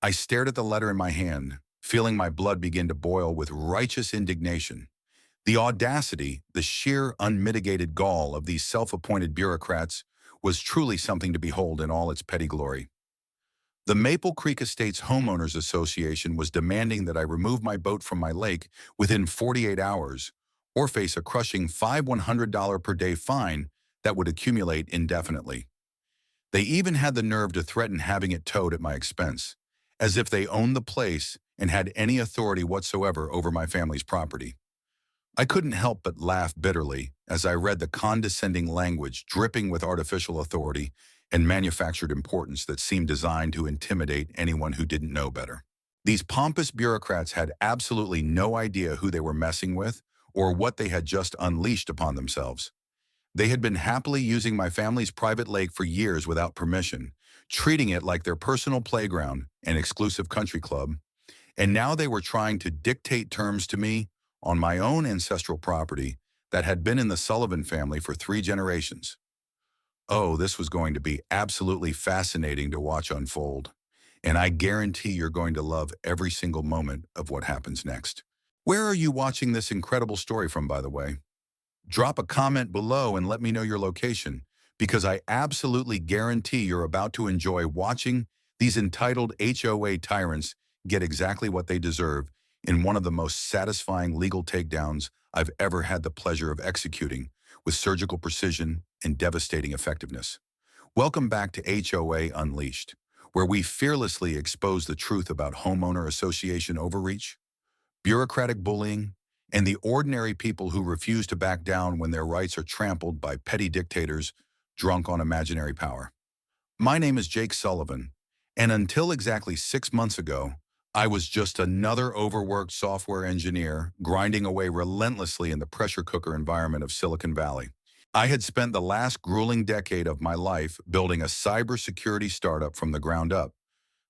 I stared at the letter in my hand, feeling my blood begin to boil with righteous indignation. The audacity, the sheer unmitigated gall of these self-appointed bureaucrats was truly something to behold in all its petty glory. The Maple Creek Estates Homeowners Association was demanding that I remove my boat from my lake within 48 hours or face a crushing $100 per day fine that would accumulate indefinitely. They even had the nerve to threaten having it towed at my expense, as if they owned the place and had any authority whatsoever over my family's property. I couldn't help but laugh bitterly as I read the condescending language dripping with artificial authority and manufactured importance that seemed designed to intimidate anyone who didn't know better. These pompous bureaucrats had absolutely no idea who they were messing with or what they had just unleashed upon themselves. They had been happily using my family's private lake for years without permission, treating it like their personal playground and exclusive country club, and now they were trying to dictate terms to me on my own ancestral property that had been in the Sullivan family for 3 generations. Oh, this was going to be absolutely fascinating to watch unfold, and I guarantee you're going to love every single moment of what happens next. Where are you watching this incredible story from, by the way? Drop a comment below and let me know your location, because I absolutely guarantee you're about to enjoy watching these entitled HOA tyrants get exactly what they deserve in one of the most satisfying legal takedowns I've ever had the pleasure of executing with surgical precision and devastating effectiveness. Welcome back to HOA Unleashed, where we fearlessly expose the truth about homeowner association overreach, bureaucratic bullying, and the ordinary people who refuse to back down when their rights are trampled by petty dictators drunk on imaginary power. My name is Jake Sullivan, and until exactly 6 months ago, I was just another overworked software engineer grinding away relentlessly in the pressure cooker environment of Silicon Valley. I had spent the last grueling decade of my life building a cybersecurity startup from the ground up,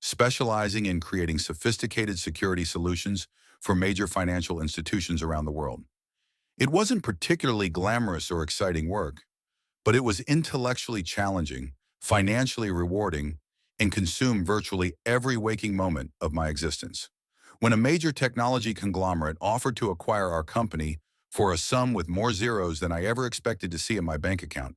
specializing in creating sophisticated security solutions for major financial institutions around the world. It wasn't particularly glamorous or exciting work, but it was intellectually challenging, financially rewarding, and consumed virtually every waking moment of my existence. When a major technology conglomerate offered to acquire our company for a sum with more zeros than I ever expected to see in my bank account,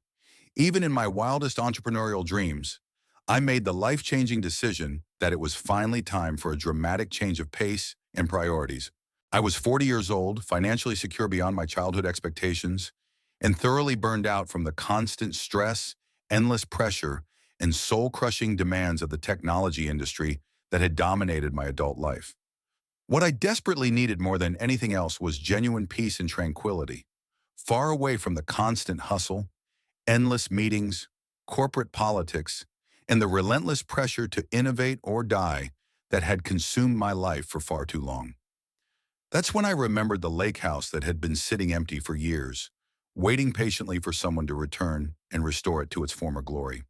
even in my wildest entrepreneurial dreams, I made the life-changing decision that it was finally time for a dramatic change of pace and priorities. I was 40 years old, financially secure beyond my childhood expectations, and thoroughly burned out from the constant stress, endless pressure, and soul-crushing demands of the technology industry that had dominated my adult life. What I desperately needed more than anything else was genuine peace and tranquility, far away from the constant hustle, endless meetings, corporate politics, and the relentless pressure to innovate or die that had consumed my life for far too long. That's when I remembered the lake house that had been sitting empty for years, waiting patiently for someone to return and restore it to its former glory.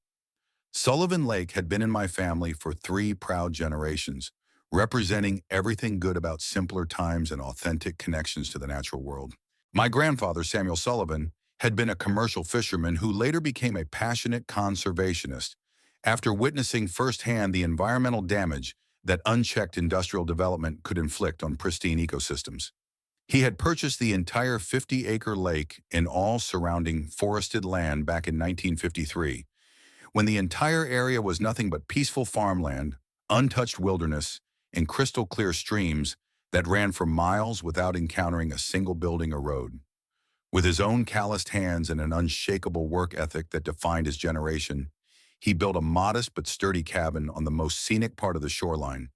Sullivan Lake had been in my family for 3 proud generations, representing everything good about simpler times and authentic connections to the natural world. My grandfather, Samuel Sullivan, had been a commercial fisherman who later became a passionate conservationist after witnessing firsthand the environmental damage that unchecked industrial development could inflict on pristine ecosystems. He had purchased the entire 50-acre lake and all surrounding forested land back in 1953, when the entire area was nothing but peaceful farmland, untouched wilderness, and crystal-clear streams that ran for miles without encountering a single building or road. With his own calloused hands and an unshakable work ethic that defined his generation, he built a modest but sturdy cabin on the most scenic part of the shoreline,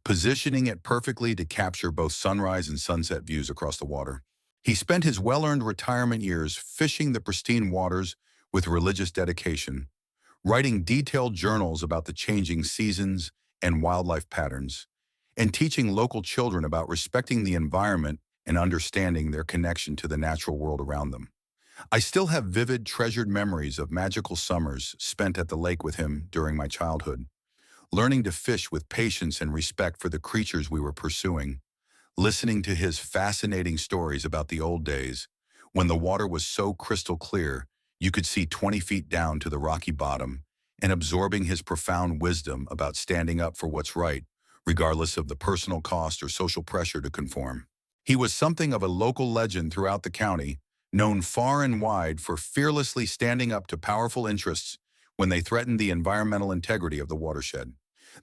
positioning it perfectly to capture both sunrise and sunset views across the water. He spent his well-earned retirement years fishing the pristine waters with religious dedication, writing detailed journals about the changing seasons and wildlife patterns, and teaching local children about respecting the environment and understanding their connection to the natural world around them. I still have vivid, treasured memories of magical summers spent at the lake with him during my childhood, learning to fish with patience and respect for the creatures we were pursuing, listening to his fascinating stories about the old days when the water was so crystal clear you could see 20 feet down to the rocky bottom, and absorbing his profound wisdom about standing up for what's right, regardless of the personal cost or social pressure to conform. He was something of a local legend throughout the county, known far and wide for fearlessly standing up to powerful interests when they threatened the environmental integrity of the watershed.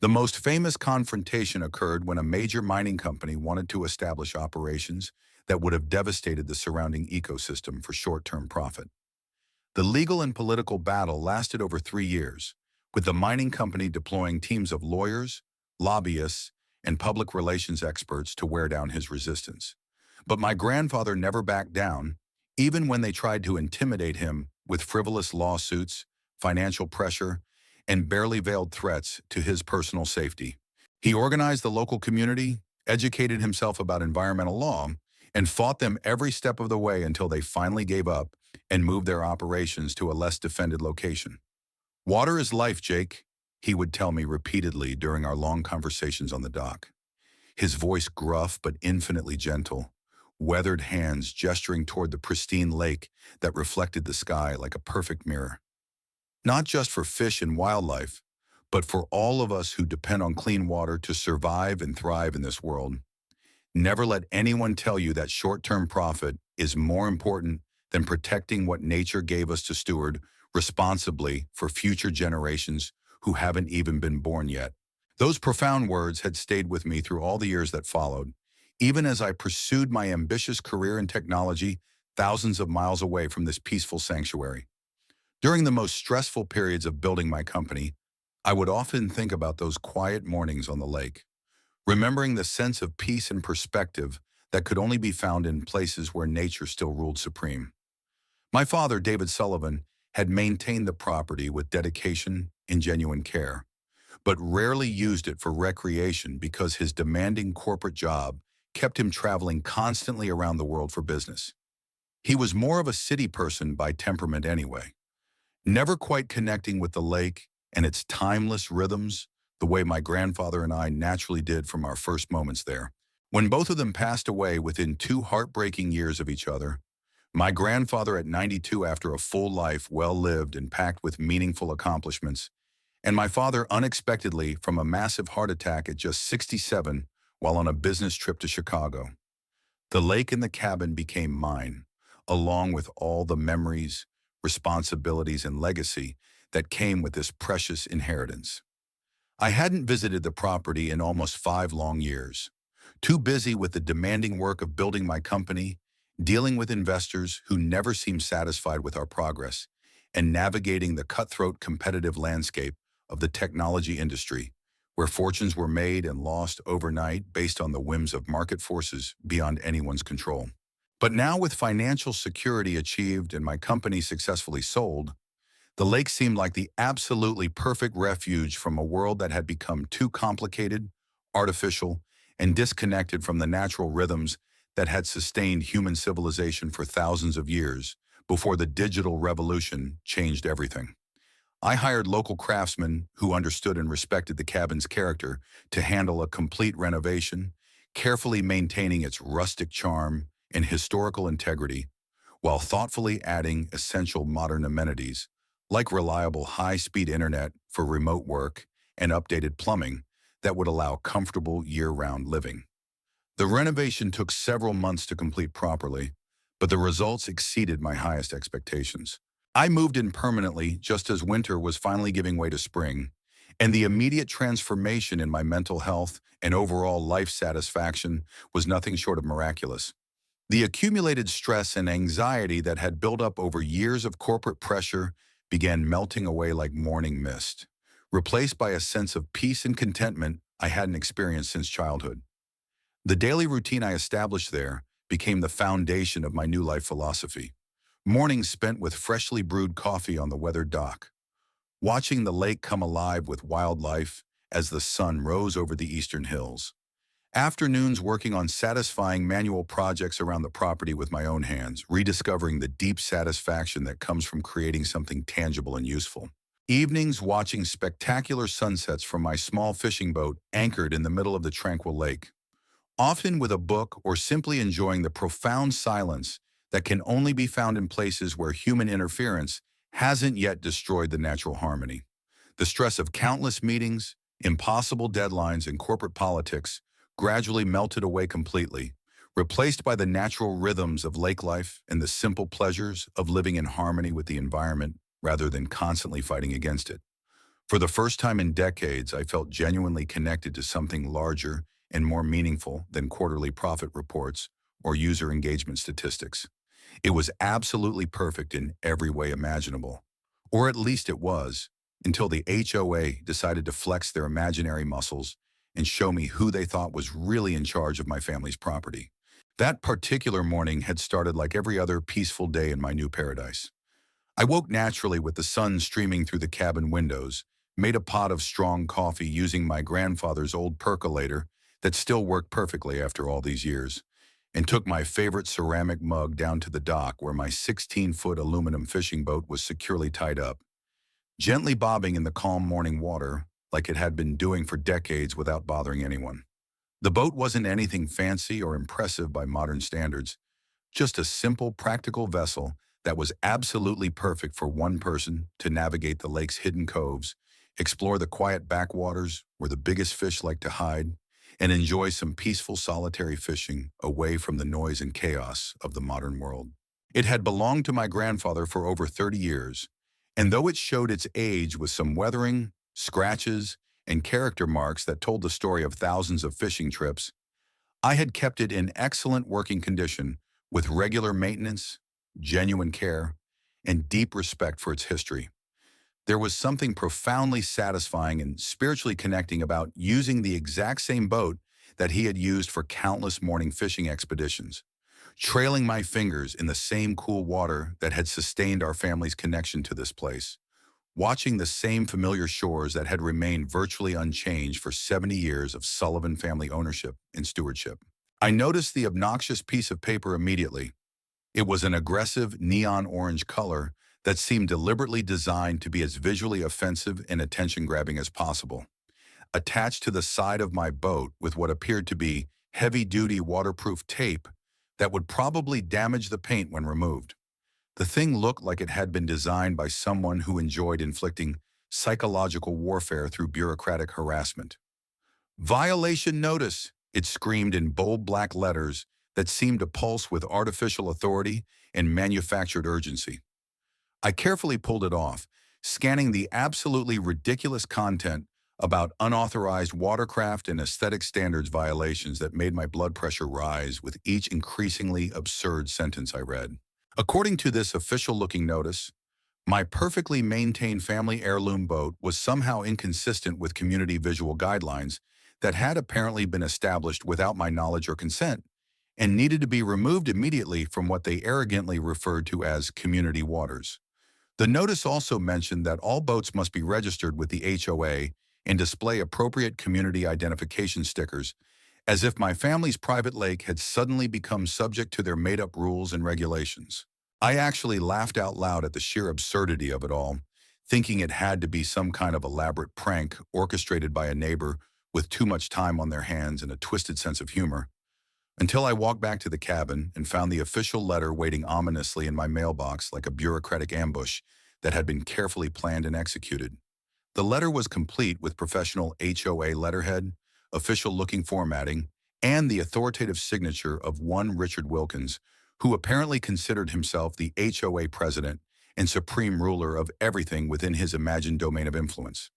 The most famous confrontation occurred when a major mining company wanted to establish operations that would have devastated the surrounding ecosystem for short-term profit. The legal and political battle lasted over 3 years, with the mining company deploying teams of lawyers, lobbyists, and public relations experts to wear down his resistance. But my grandfather never backed down, even when they tried to intimidate him with frivolous lawsuits, financial pressure, and barely veiled threats to his personal safety. He organized the local community, educated himself about environmental law, and fought them every step of the way until they finally gave up and moved their operations to a less defended location. "Water is life, Jake," he would tell me repeatedly during our long conversations on the dock. His voice gruff but infinitely gentle, weathered hands gesturing toward the pristine lake that reflected the sky like a perfect mirror. Not just for fish and wildlife, but for all of us who depend on clean water to survive and thrive in this world. Never let anyone tell you that short-term profit is more important than protecting what nature gave us to steward responsibly for future generations who haven't even been born yet. Those profound words had stayed with me through all the years that followed, even as I pursued my ambitious career in technology thousands of miles away from this peaceful sanctuary. During the most stressful periods of building my company, I would often think about those quiet mornings on the lake, remembering the sense of peace and perspective that could only be found in places where nature still ruled supreme. My father, David Sullivan, had maintained the property with dedication and genuine care, but rarely used it for recreation because his demanding corporate job kept him traveling constantly around the world for business. He was more of a city person by temperament anyway, never quite connecting with the lake and its timeless rhythms the way my grandfather and I naturally did from our first moments there. When both of them passed away within 2 heartbreaking years of each other, my grandfather at 92 after a full life well lived and packed with meaningful accomplishments, and my father unexpectedly from a massive heart attack at just 67 while on a business trip to Chicago. The lake and the cabin became mine, along with all the memories, responsibilities, and legacy that came with this precious inheritance. I hadn't visited the property in almost 5 long years, too busy with the demanding work of building my company, dealing with investors who never seemed satisfied with our progress, and navigating the cutthroat competitive landscape of the technology industry, where fortunes were made and lost overnight based on the whims of market forces beyond anyone's control. But now, with financial security achieved and my company successfully sold, the lake seemed like the absolutely perfect refuge from a world that had become too complicated, artificial, and disconnected from the natural rhythms that had sustained human civilization for thousands of years before the digital revolution changed everything. I hired local craftsmen who understood and respected the cabin's character to handle a complete renovation, carefully maintaining its rustic charm and historical integrity, while thoughtfully adding essential modern amenities like reliable high-speed internet for remote work and updated plumbing that would allow comfortable year-round living. The renovation took several months to complete properly, but the results exceeded my highest expectations. I moved in permanently just as winter was finally giving way to spring, and the immediate transformation in my mental health and overall life satisfaction was nothing short of miraculous. The accumulated stress and anxiety that had built up over years of corporate pressure began melting away like morning mist, replaced by a sense of peace and contentment I hadn't experienced since childhood. The daily routine I established there became the foundation of my new life philosophy. Mornings spent with freshly brewed coffee on the weathered dock, watching the lake come alive with wildlife as the sun rose over the eastern hills. Afternoons working on satisfying manual projects around the property with my own hands, rediscovering the deep satisfaction that comes from creating something tangible and useful. Evenings watching spectacular sunsets from my small fishing boat anchored in the middle of the tranquil lake, often with a book or simply enjoying the profound silence that can only be found in places where human interference hasn't yet destroyed the natural harmony. The stress of countless meetings, Impossible deadlines and corporate politics gradually melted away completely, replaced by the natural rhythms of lake life and the simple pleasures of living in harmony with the environment rather than constantly fighting against it. For the first time in decades, I felt genuinely connected to something larger and more meaningful than quarterly profit reports or user engagement statistics. It was absolutely perfect in every way imaginable. Or at least it was, until the HOA decided to flex their imaginary muscles and show me who they thought was really in charge of my family's property. That particular morning had started like every other peaceful day in my new paradise. I woke naturally with the sun streaming through the cabin windows, made a pot of strong coffee using my grandfather's old percolator that still worked perfectly after all these years, and took my favorite ceramic mug down to the dock where my 16-foot aluminum fishing boat was securely tied up, gently bobbing in the calm morning water like it had been doing for decades without bothering anyone. The boat wasn't anything fancy or impressive by modern standards, just a simple, practical vessel that was absolutely perfect for one person to navigate the lake's hidden coves, explore the quiet backwaters where the biggest fish like to hide, and enjoy some peaceful solitary fishing away from the noise and chaos of the modern world. It had belonged to my grandfather for over 30 years, and though it showed its age with some weathering, scratches, and character marks that told the story of thousands of fishing trips, I had kept it in excellent working condition with regular maintenance, genuine care, and deep respect for its history. There was something profoundly satisfying and spiritually connecting about using the exact same boat that he had used for countless morning fishing expeditions, trailing my fingers in the same cool water that had sustained our family's connection to this place, watching the same familiar shores that had remained virtually unchanged for 70 years of Sullivan family ownership and stewardship. I noticed the obnoxious piece of paper immediately. It was an aggressive neon orange color that seemed deliberately designed to be as visually offensive and attention-grabbing as possible, attached to the side of my boat with what appeared to be heavy-duty waterproof tape that would probably damage the paint when removed. The thing looked like it had been designed by someone who enjoyed inflicting psychological warfare through bureaucratic harassment. "Violation notice," it screamed in bold black letters that seemed to pulse with artificial authority and manufactured urgency. I carefully pulled it off, scanning the absolutely ridiculous content about unauthorized watercraft and aesthetic standards violations that made my blood pressure rise with each increasingly absurd sentence I read. According to this official-looking notice, my perfectly maintained family heirloom boat was somehow inconsistent with community visual guidelines that had apparently been established without my knowledge or consent, and needed to be removed immediately from what they arrogantly referred to as community waters. The notice also mentioned that all boats must be registered with the HOA and display appropriate community identification stickers, as if my family's private lake had suddenly become subject to their made-up rules and regulations. I actually laughed out loud at the sheer absurdity of it all, thinking it had to be some kind of elaborate prank orchestrated by a neighbor with too much time on their hands and a twisted sense of humor, until I walked back to the cabin and found the official letter waiting ominously in my mailbox like a bureaucratic ambush that had been carefully planned and executed. The letter was complete with professional HOA letterhead, official-looking formatting, and the authoritative signature of one Richard Wilkins, who apparently considered himself the HOA president and supreme ruler of everything within his imagined domain of influence.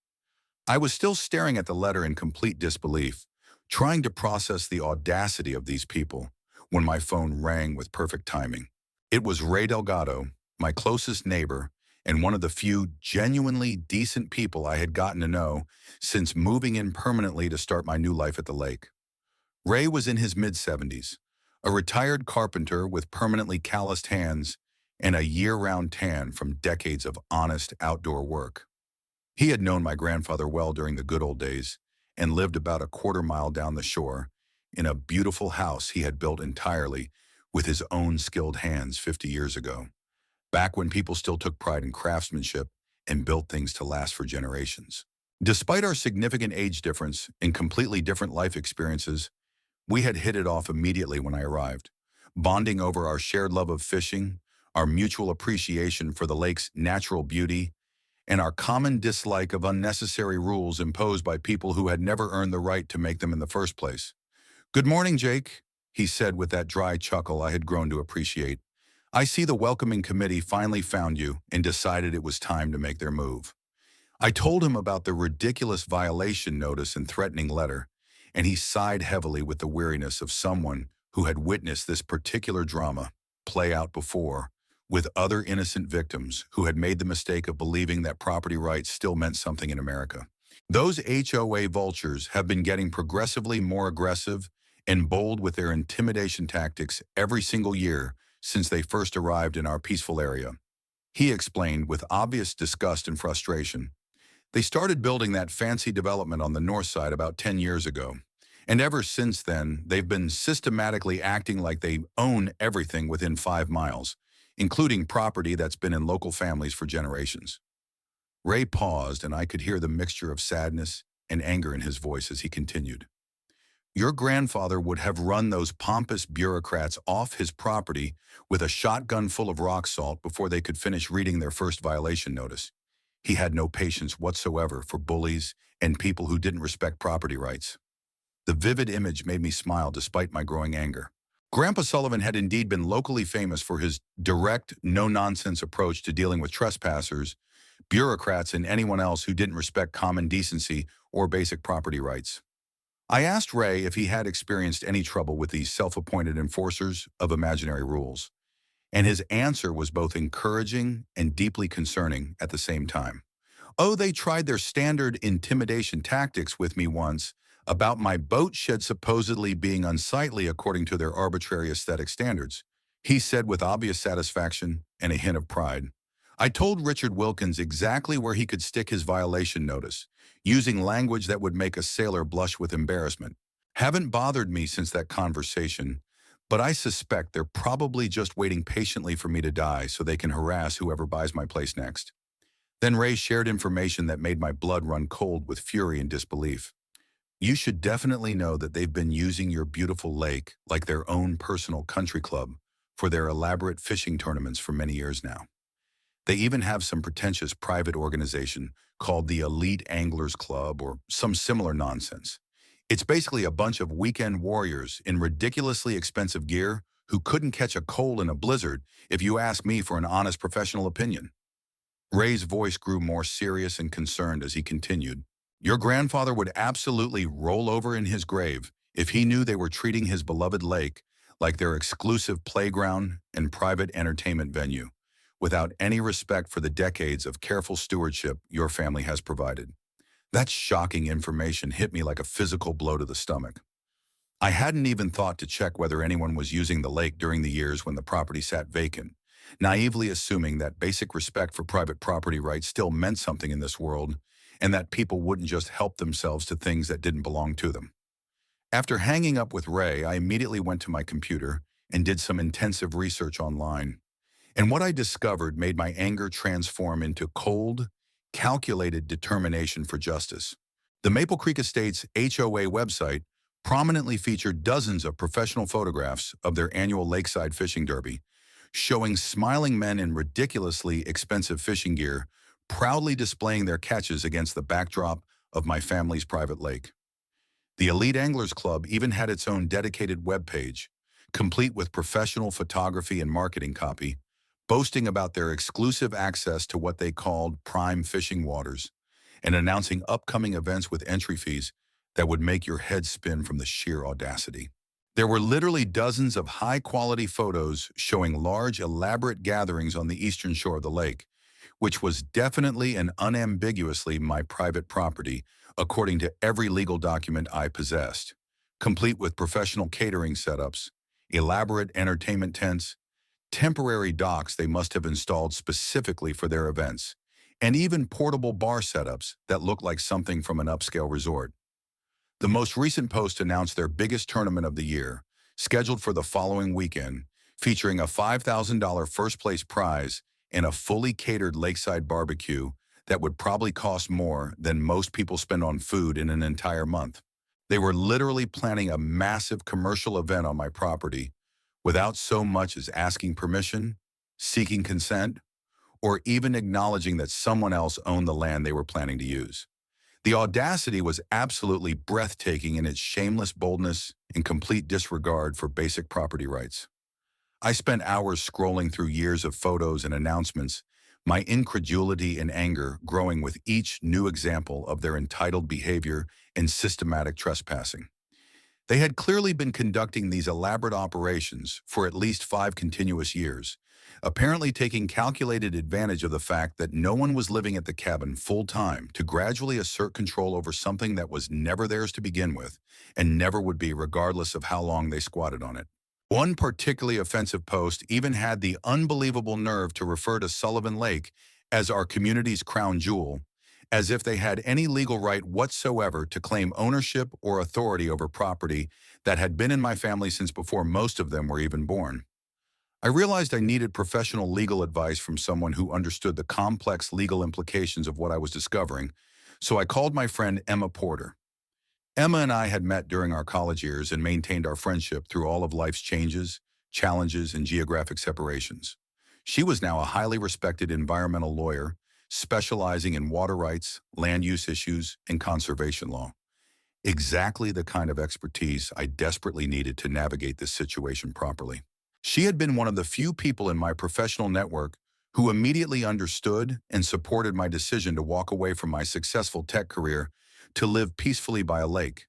I was still staring at the letter in complete disbelief, trying to process the audacity of these people, when my phone rang with perfect timing. It was Ray Delgado, my closest neighbor, and one of the few genuinely decent people I had gotten to know since moving in permanently to start my new life at the lake. Ray was in his mid-70s, a retired carpenter with permanently calloused hands and a year-round tan from decades of honest outdoor work. He had known my grandfather well during the good old days and lived about a quarter-mile down the shore in a beautiful house he had built entirely with his own skilled hands 50 years ago, back when people still took pride in craftsmanship and built things to last for generations. Despite our significant age difference and completely different life experiences, we had hit it off immediately when I arrived, bonding over our shared love of fishing, our mutual appreciation for the lake's natural beauty, and our common dislike of unnecessary rules imposed by people who had never earned the right to make them in the first place. "Good morning, Jake," he said with that dry chuckle I had grown to appreciate. "I see the welcoming committee finally found you and decided it was time to make their move." I told him about the ridiculous violation notice and threatening letter, and he sighed heavily with the weariness of someone who had witnessed this particular drama play out before, with other innocent victims who had made the mistake of believing that property rights still meant something in America. Those HOA vultures have been getting progressively more aggressive and bold with their intimidation tactics every single year since they first arrived in our peaceful area. He explained with obvious disgust and frustration. They started building that fancy development on the north side about 10 years ago. And ever since then, they've been systematically acting like they own everything within 5 miles, including property that's been in local families for generations. Ray paused, and I could hear the mixture of sadness and anger in his voice as he continued. Your grandfather would have run those pompous bureaucrats off his property with a shotgun full of rock salt before they could finish reading their first violation notice. He had no patience whatsoever for bullies and people who didn't respect property rights. The vivid image made me smile despite my growing anger. Grandpa Sullivan had indeed been locally famous for his direct, no-nonsense approach to dealing with trespassers, bureaucrats, and anyone else who didn't respect common decency or basic property rights. I asked Ray if he had experienced any trouble with these self-appointed enforcers of imaginary rules, and his answer was both encouraging and deeply concerning at the same time. Oh, they tried their standard intimidation tactics with me once about my boat shed supposedly being unsightly according to their arbitrary aesthetic standards, he said with obvious satisfaction and a hint of pride. I told Richard Wilkins exactly where he could stick his violation notice, using language that would make a sailor blush with embarrassment. Haven't bothered me since that conversation, but I suspect they're probably just waiting patiently for me to die so they can harass whoever buys my place next. Then Ray shared information that made my blood run cold with fury and disbelief. You should definitely know that they've been using your beautiful lake like their own personal country club for their elaborate fishing tournaments for many years now. They even have some pretentious private organization called the Elite Anglers Club or some similar nonsense. It's basically a bunch of weekend warriors in ridiculously expensive gear who couldn't catch a cold in a blizzard if you ask me for an honest professional opinion. Ray's voice grew more serious and concerned as he continued. Your grandfather would absolutely roll over in his grave if he knew they were treating his beloved lake like their exclusive playground and private entertainment venue, without any respect for the decades of careful stewardship your family has provided. That shocking information hit me like a physical blow to the stomach. I hadn't even thought to check whether anyone was using the lake during the years when the property sat vacant, naively assuming that basic respect for private property rights still meant something in this world, and that people wouldn't just help themselves to things that didn't belong to them. After hanging up with Ray, I immediately went to my computer and did some intensive research online. And what I discovered made my anger transform into cold, calculated determination for justice. The Maple Creek Estates HOA website prominently featured dozens of professional photographs of their annual lakeside fishing derby, showing smiling men in ridiculously expensive fishing gear proudly displaying their catches against the backdrop of my family's private lake. The Elite Anglers Club even had its own dedicated webpage, complete with professional photography and marketing copy, boasting about their exclusive access to what they called prime fishing waters, and announcing upcoming events with entry fees that would make your head spin from the sheer audacity. There were literally dozens of high-quality photos showing large, elaborate gatherings on the eastern shore of the lake, which was definitely and unambiguously my private property, according to every legal document I possessed, complete with professional catering setups, elaborate entertainment tents, temporary docks they must have installed specifically for their events, and even portable bar setups that looked like something from an upscale resort. The most recent post announced their biggest tournament of the year, scheduled for the following weekend, featuring a $5,000 first-place prize and a fully catered lakeside barbecue that would probably cost more than most people spend on food in an entire month. They were literally planning a massive commercial event on my property without so much as asking permission, seeking consent, or even acknowledging that someone else owned the land they were planning to use. The audacity was absolutely breathtaking in its shameless boldness and complete disregard for basic property rights. I spent hours scrolling through years of photos and announcements, my incredulity and anger growing with each new example of their entitled behavior and systematic trespassing. They had clearly been conducting these elaborate operations for at least 5 continuous years, apparently taking calculated advantage of the fact that no one was living at the cabin full-time to gradually assert control over something that was never theirs to begin with and never would be regardless of how long they squatted on it. One particularly offensive post even had the unbelievable nerve to refer to Sullivan Lake as our community's crown jewel, as if they had any legal right whatsoever to claim ownership or authority over property that had been in my family since before most of them were even born. I realized I needed professional legal advice from someone who understood the complex legal implications of what I was discovering, so I called my friend Emma Porter. Emma and I had met during our college years and maintained our friendship through all of life's changes, challenges, and geographic separations. She was now a highly respected environmental lawyer, specializing in water rights, land use issues, and conservation law. Exactly the kind of expertise I desperately needed to navigate this situation properly. She had been one of the few people in my professional network who immediately understood and supported my decision to walk away from my successful tech career to live peacefully by a lake,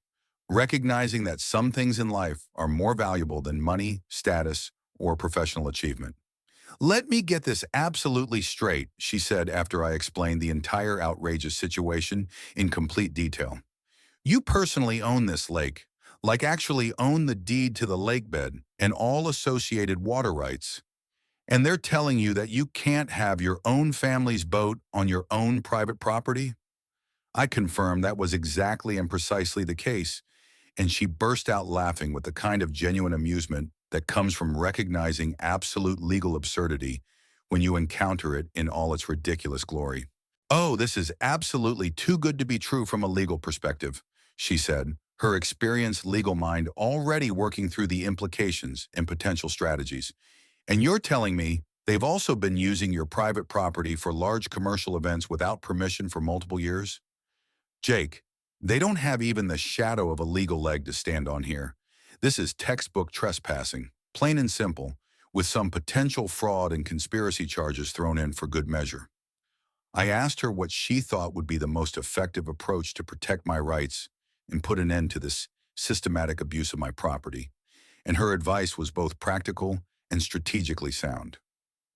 recognizing that some things in life are more valuable than money, status, or professional achievement. "Let me get this absolutely straight," she said after I explained the entire outrageous situation in complete detail. "You personally own this lake, like actually own the deed to the lake bed and all associated water rights. And they're telling you that you can't have your own family's boat on your own private property?" I confirmed that was exactly and precisely the case, and she burst out laughing with the kind of genuine amusement that comes from recognizing absolute legal absurdity when you encounter it in all its ridiculous glory. "Oh, this is absolutely too good to be true from a legal perspective," she said, her experienced legal mind already working through the implications and potential strategies. "And you're telling me they've also been using your private property for large commercial events without permission for multiple years? Jake, they don't have even the shadow of a legal leg to stand on here. This is textbook trespassing, plain and simple, with some potential fraud and conspiracy charges thrown in for good measure." I asked her what she thought would be the most effective approach to protect my rights and put an end to this systematic abuse of my property, and her advice was both practical and strategically sound.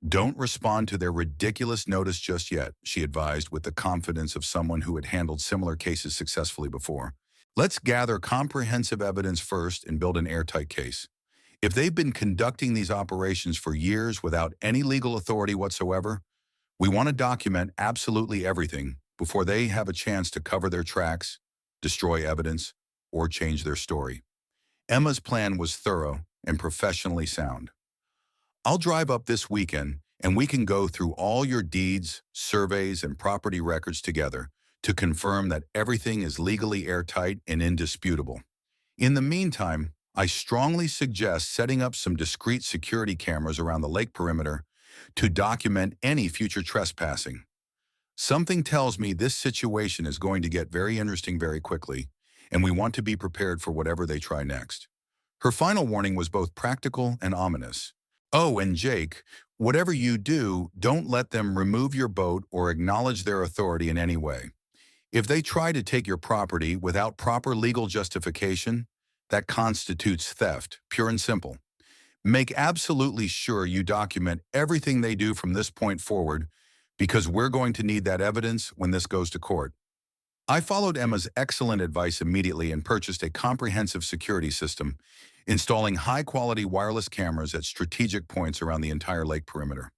"Don't respond to their ridiculous notice just yet," she advised with the confidence of someone who had handled similar cases successfully before. "Let's gather comprehensive evidence first and build an airtight case. If they've been conducting these operations for years without any legal authority whatsoever, we want to document absolutely everything before they have a chance to cover their tracks, destroy evidence, or change their story." Emma's plan was thorough and professionally sound. "I'll drive up this weekend and we can go through all your deeds, surveys, and property records together to confirm that everything is legally airtight and indisputable. In the meantime, I strongly suggest setting up some discreet security cameras around the lake perimeter to document any future trespassing. Something tells me this situation is going to get very interesting very quickly, and we want to be prepared for whatever they try next." Her final warning was both practical and ominous. "Oh, and Jake, whatever you do, don't let them remove your boat or acknowledge their authority in any way. If they try to take your property without proper legal justification, that constitutes theft, pure and simple. Make absolutely sure you document everything they do from this point forward, because we're going to need that evidence when this goes to court." I followed Emma's excellent advice immediately and purchased a comprehensive security system, installing high-quality wireless cameras at strategic points around the entire lake perimeter.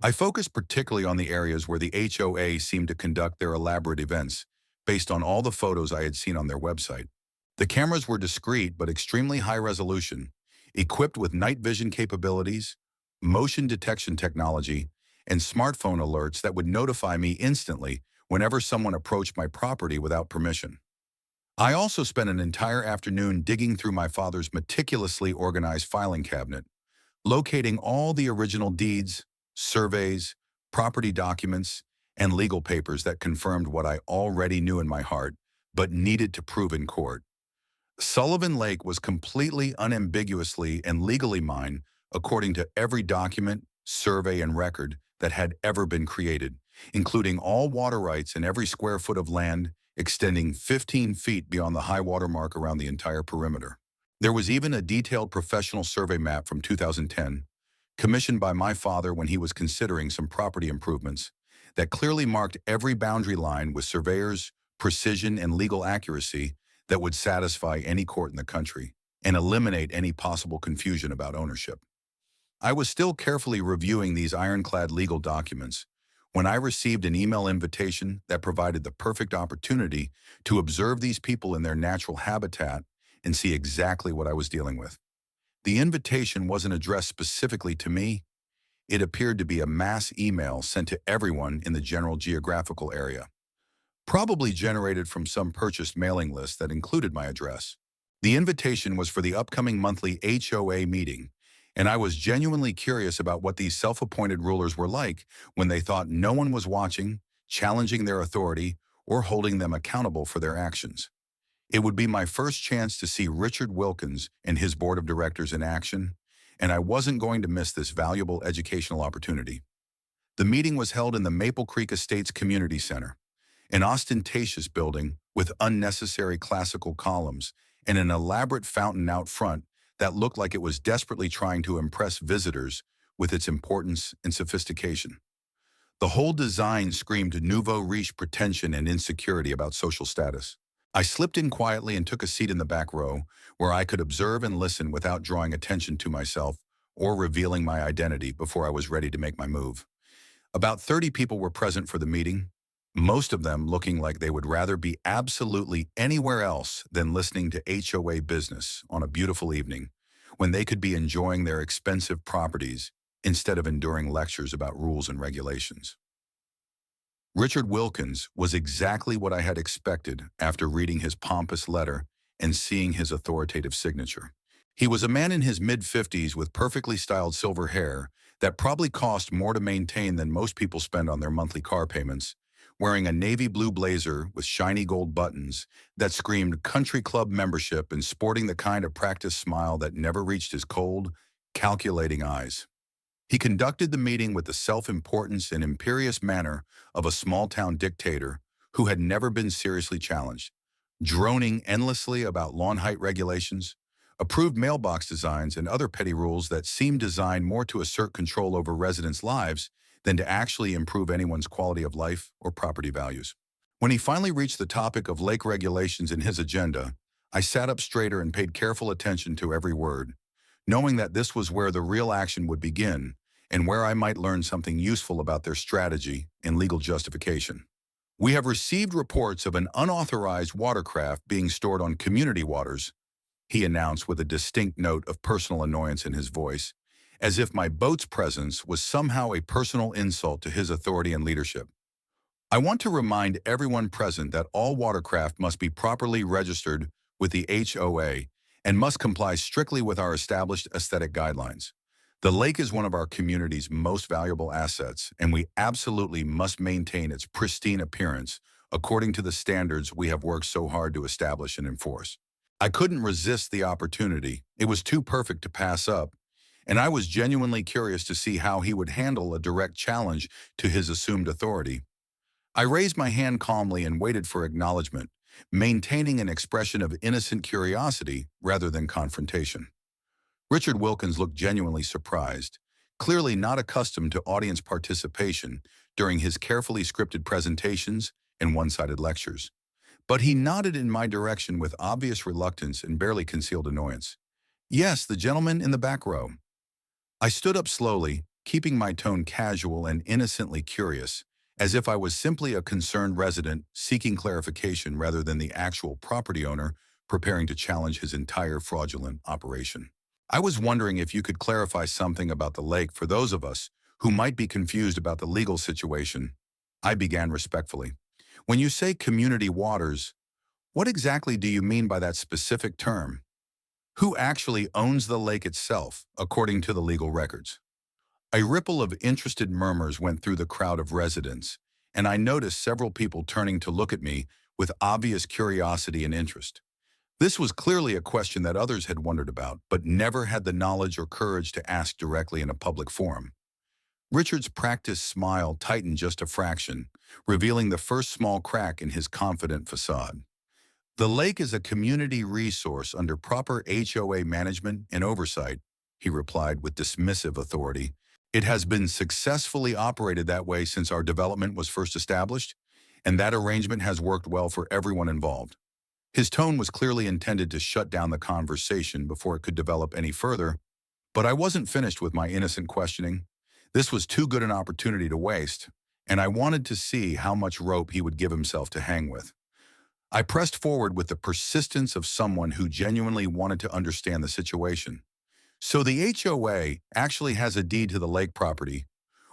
I focused particularly on the areas where the HOA seemed to conduct their elaborate events, based on all the photos I had seen on their website. The cameras were discreet but extremely high resolution, equipped with night vision capabilities, motion detection technology, and smartphone alerts that would notify me instantly whenever someone approached my property without permission. I also spent an entire afternoon digging through my father's meticulously organized filing cabinet, locating all the original deeds, surveys, property documents, and legal papers that confirmed what I already knew in my heart, but needed to prove in court. Sullivan Lake was completely unambiguously and legally mine, according to every document, survey, and record that had ever been created, including all water rights and every square foot of land extending 15 feet beyond the high water mark around the entire perimeter. There was even a detailed professional survey map from 2010, commissioned by my father when he was considering some property improvements, that clearly marked every boundary line with surveyors, precision, and legal accuracy that would satisfy any court in the country and eliminate any possible confusion about ownership. I was still carefully reviewing these ironclad legal documents when I received an email invitation that provided the perfect opportunity to observe these people in their natural habitat and see exactly what I was dealing with. The invitation wasn't addressed specifically to me. It appeared to be a mass email sent to everyone in the general geographical area, probably generated from some purchased mailing list that included my address. The invitation was for the upcoming monthly HOA meeting, and I was genuinely curious about what these self-appointed rulers were like when they thought no one was watching, challenging their authority, or holding them accountable for their actions. It would be my first chance to see Richard Wilkins and his board of directors in action, and I wasn't going to miss this valuable educational opportunity. The meeting was held in the Maple Creek Estates Community Center, an ostentatious building with unnecessary classical columns and an elaborate fountain out front that looked like it was desperately trying to impress visitors with its importance and sophistication. The whole design screamed nouveau riche pretension and insecurity about social status. I slipped in quietly and took a seat in the back row where I could observe and listen without drawing attention to myself or revealing my identity before I was ready to make my move. About 30 people were present for the meeting, most of them looking like they would rather be absolutely anywhere else than listening to HOA business on a beautiful evening when they could be enjoying their expensive properties instead of enduring lectures about rules and regulations. Richard Wilkins was exactly what I had expected after reading his pompous letter and seeing his authoritative signature. He was a man in his mid-50s with perfectly styled silver hair that probably cost more to maintain than most people spend on their monthly car payments, wearing a navy blue blazer with shiny gold buttons that screamed country club membership and sporting the kind of practiced smile that never reached his cold, calculating eyes. He conducted the meeting with the self-importance and imperious manner of a small-town dictator who had never been seriously challenged, droning endlessly about lawn height regulations, approved mailbox designs, and other petty rules that seemed designed more to assert control over residents' lives than to actually improve anyone's quality of life or property values. When he finally reached the topic of lake regulations in his agenda, I sat up straighter and paid careful attention to every word, knowing that this was where the real action would begin and where I might learn something useful about their strategy and legal justification. We have received reports of an unauthorized watercraft being stored on community waters, he announced with a distinct note of personal annoyance in his voice, as if my boat's presence was somehow a personal insult to his authority and leadership. I want to remind everyone present that all watercraft must be properly registered with the HOA and must comply strictly with our established aesthetic guidelines. The lake is one of our community's most valuable assets, and we absolutely must maintain its pristine appearance according to the standards we have worked so hard to establish and enforce. I couldn't resist the opportunity. It was too perfect to pass up, and I was genuinely curious to see how he would handle a direct challenge to his assumed authority. I raised my hand calmly and waited for acknowledgement, maintaining an expression of innocent curiosity rather than confrontation. Richard Wilkins looked genuinely surprised, clearly not accustomed to audience participation during his carefully scripted presentations and one-sided lectures. But he nodded in my direction with obvious reluctance and barely concealed annoyance. Yes, the gentleman in the back row. I stood up slowly, keeping my tone casual and innocently curious, as if I was simply a concerned resident seeking clarification rather than the actual property owner preparing to challenge his entire fraudulent operation. I was wondering if you could clarify something about the lake for those of us who might be confused about the legal situation. I began respectfully. When you say community waters, what exactly do you mean by that specific term? Who actually owns the lake itself, according to the legal records? A ripple of interested murmurs went through the crowd of residents, and I noticed several people turning to look at me with obvious curiosity and interest. This was clearly a question that others had wondered about, but never had the knowledge or courage to ask directly in a public forum. Richard's practiced smile tightened just a fraction, revealing the first small crack in his confident facade. The lake is a community resource under proper HOA management and oversight, he replied with dismissive authority. It has been successfully operated that way since our development was first established, and that arrangement has worked well for everyone involved. His tone was clearly intended to shut down the conversation before it could develop any further, but I wasn't finished with my innocent questioning. This was too good an opportunity to waste, and I wanted to see how much rope he would give himself to hang with. I pressed forward with the persistence of someone who genuinely wanted to understand the situation. So the HOA actually has a deed to the lake property,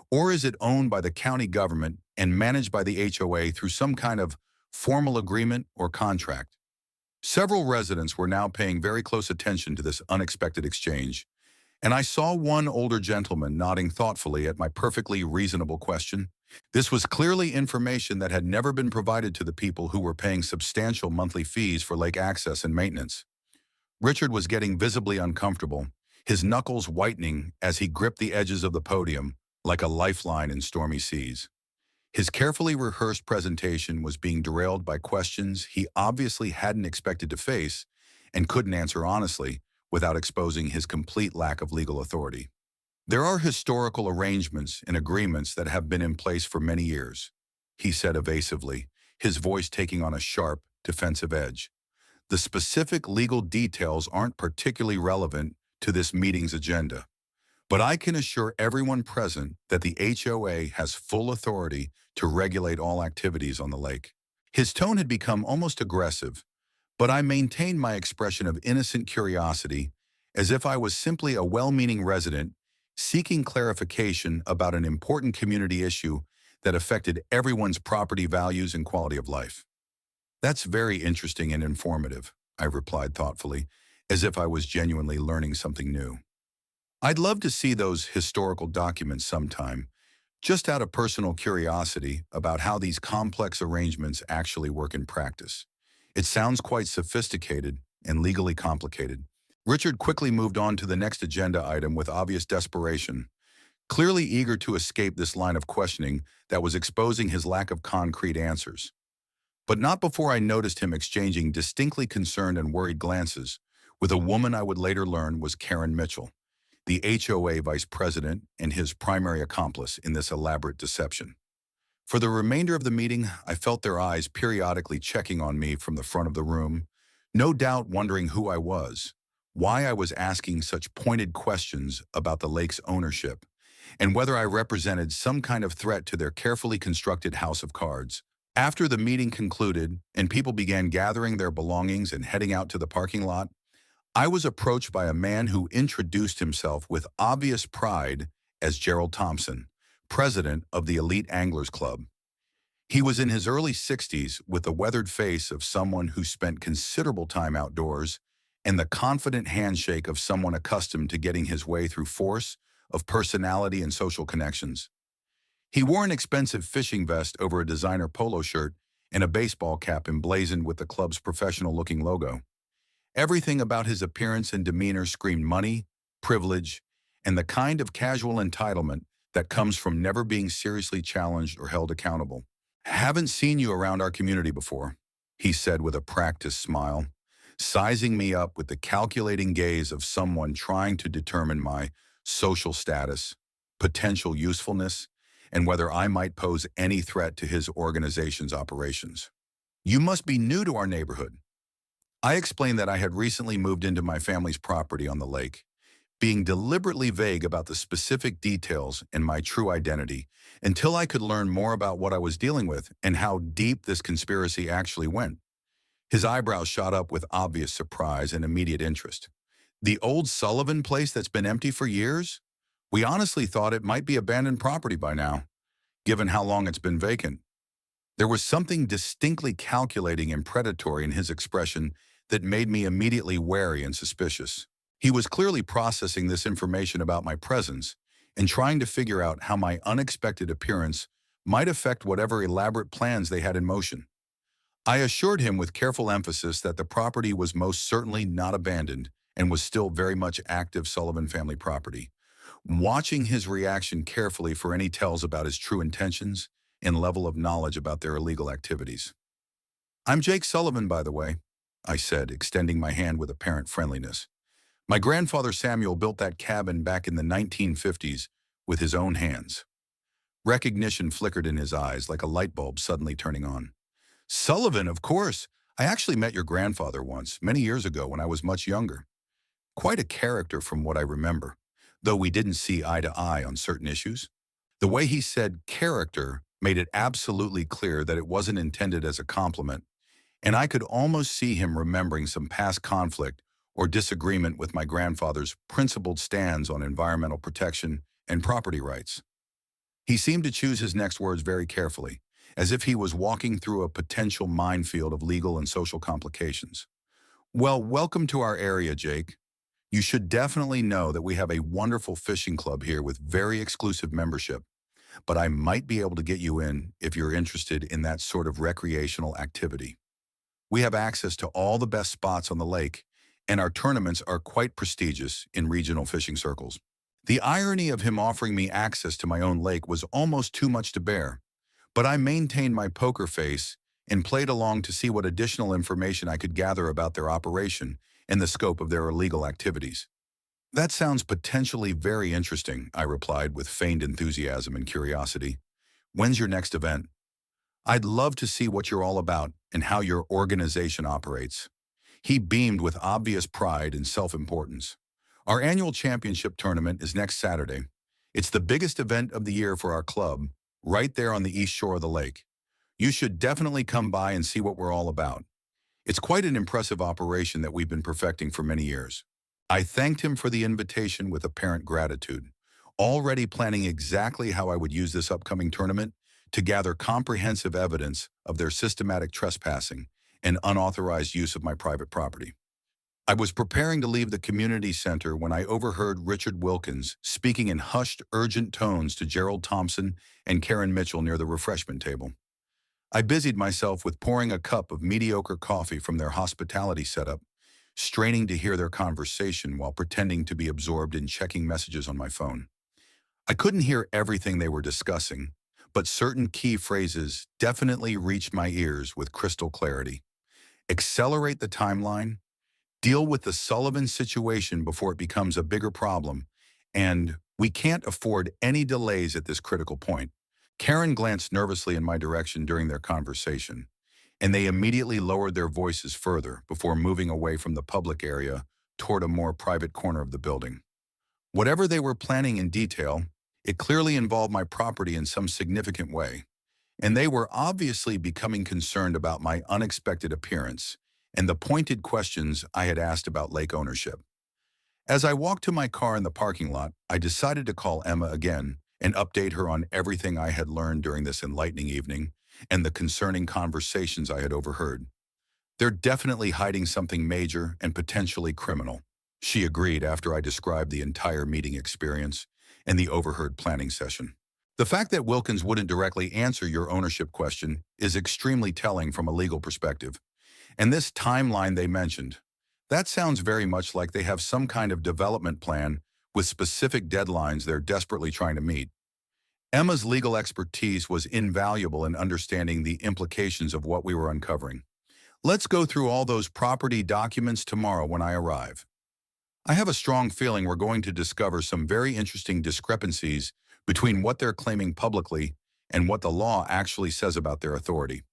or is it owned by the county government and managed by the HOA through some kind of formal agreement or contract? Several residents were now paying very close attention to this unexpected exchange, and I saw one older gentleman nodding thoughtfully at my perfectly reasonable question. This was clearly information that had never been provided to the people who were paying substantial monthly fees for lake access and maintenance. Richard was getting visibly uncomfortable, his knuckles whitening as he gripped the edges of the podium like a lifeline in stormy seas. His carefully rehearsed presentation was being derailed by questions he obviously hadn't expected to face and couldn't answer honestly without exposing his complete lack of legal authority. There are historical arrangements and agreements that have been in place for many years, he said evasively, his voice taking on a sharp, defensive edge. The specific legal details aren't particularly relevant to this meeting's agenda, but I can assure everyone present that the HOA has full authority to regulate all activities on the lake. His tone had become almost aggressive, but I maintained my expression of innocent curiosity as if I was simply a well-meaning resident seeking clarification about an important community issue that affected everyone's property values and quality of life. That's very interesting and informative, I replied thoughtfully, as if I was genuinely learning something new. I'd love to see those historical documents sometime, just out of personal curiosity about how these complex arrangements actually work in practice. It sounds quite sophisticated and legally complicated. Richard quickly moved on to the next agenda item with obvious desperation, clearly eager to escape this line of questioning that was exposing his lack of concrete answers. But not before I noticed him exchanging distinctly concerned and worried glances with a woman I would later learn was Karen Mitchell, the HOA vice president and his primary accomplice in this elaborate deception. For the remainder of the meeting, I felt their eyes periodically checking on me from the front of the room, no doubt wondering who I was, why I was asking such pointed questions about the lake's ownership, and whether I represented some kind of threat to their carefully constructed house of cards. After the meeting concluded and people began gathering their belongings and heading out to the parking lot, I was approached by a man who introduced himself with obvious pride as Gerald Thompson, president of the Elite Anglers Club. He was in his early 60s with the weathered face of someone who spent considerable time outdoors and the confident handshake of someone accustomed to getting his way through force of personality and social connections. He wore an expensive fishing vest over a designer polo shirt and a baseball cap emblazoned with the club's professional-looking logo. Everything about his appearance and demeanor screamed money, privilege, and the kind of casual entitlement that comes from never being seriously challenged or held accountable. "Haven't seen you around our community before," he said with a practiced smile, sizing me up with the calculating gaze of someone trying to determine my social status, potential usefulness, and whether I might pose any threat to his organization's operations. "You must be new to our neighborhood." I explained that I had recently moved into my family's property on the lake, being deliberately vague about the specific details and my true identity until I could learn more about what I was dealing with and how deep this conspiracy actually went. His eyebrows shot up with obvious surprise and immediate interest. "The old Sullivan place that's been empty for years? We honestly thought it might be abandoned property by now, given how long it's been vacant." There was something distinctly calculating and predatory in his expression that made me immediately wary and suspicious. He was clearly processing this information about my presence and trying to figure out how my unexpected appearance might affect whatever elaborate plans they had in motion. I assured him with careful emphasis that the property was most certainly not abandoned and was still very much active Sullivan family property, watching his reaction carefully for any tells about his true intentions and level of knowledge about their illegal activities. "I'm Jake Sullivan, by the way," I said, extending my hand with apparent friendliness. "My grandfather Samuel built that cabin back in the 1950s with his own hands." Recognition flickered in his eyes like a light bulb suddenly turning on. "Sullivan, of course. I actually met your grandfather once, many years ago when I was much younger. Quite a character from what I remember, though we didn't see eye to eye on certain issues." The way he said character made it absolutely clear that it wasn't intended as a compliment, and I could almost see him remembering some past conflict or disagreement with my grandfather's principled stands on environmental protection and property rights. He seemed to choose his next words very carefully, as if he was walking through a potential minefield of legal and social complications. "Well, welcome to our area, Jake. You should definitely know that we have a wonderful fishing club here with very exclusive membership, but I might be able to get you in if you're interested in that sort of recreational activity. We have access to all the best spots on the lake, and our tournaments are quite prestigious in regional fishing circles." The irony of him offering me access to my own lake was almost too much to bear, but I maintained my poker face and played along to see what additional information I could gather about their operation and the scope of their illegal activities. "That sounds potentially very interesting," I replied with feigned enthusiasm and curiosity. "When's your next event? I'd love to see what you're all about and how your organization operates." He beamed with obvious pride and self-importance. "Our annual championship tournament is next Saturday. It's the biggest event of the year for our club, right there on the east shore of the lake. You should definitely come by and see what we're all about. It's quite an impressive operation that we've been perfecting for many years." I thanked him for the invitation with apparent gratitude, already planning exactly how I would use this upcoming tournament to gather comprehensive evidence of their systematic trespassing and unauthorized use of my private property. I was preparing to leave the community center when I overheard Richard Wilkins speaking in hushed, urgent tones to Gerald Thompson and Karen Mitchell near the refreshment table. I busied myself with pouring a cup of mediocre coffee from their hospitality setup, straining to hear their conversation while pretending to be absorbed in checking messages on my phone. I couldn't hear everything they were discussing, but certain key phrases definitely reached my ears with crystal clarity. Accelerate the timeline, deal with the Sullivan situation before it becomes a bigger problem, and we can't afford any delays at this critical point. Karen glanced nervously in my direction during their conversation, and they immediately lowered their voices further before moving away from the public area toward a more private corner of the building. Whatever they were planning in detail, it clearly involved my property in some significant way, and they were obviously becoming concerned about my unexpected appearance and the pointed questions I had asked about lake ownership. As I walked to my car in the parking lot, I decided to call Emma again and update her on everything I had learned during this enlightening evening and the concerning conversations I had overheard. "They're definitely hiding something major and potentially criminal," she agreed after I described the entire meeting experience and the overheard planning session. "The fact that Wilkins wouldn't directly answer your ownership question is extremely telling from a legal perspective. And this timeline they mentioned, that sounds very much like they have some kind of development plan with specific deadlines they're desperately trying to meet." Emma's legal expertise was invaluable in understanding the implications of what we were uncovering. "Let's go through all those property documents tomorrow when I arrive. I have a strong feeling we're going to discover some very interesting discrepancies between what they're claiming publicly and what the law actually says about their authority."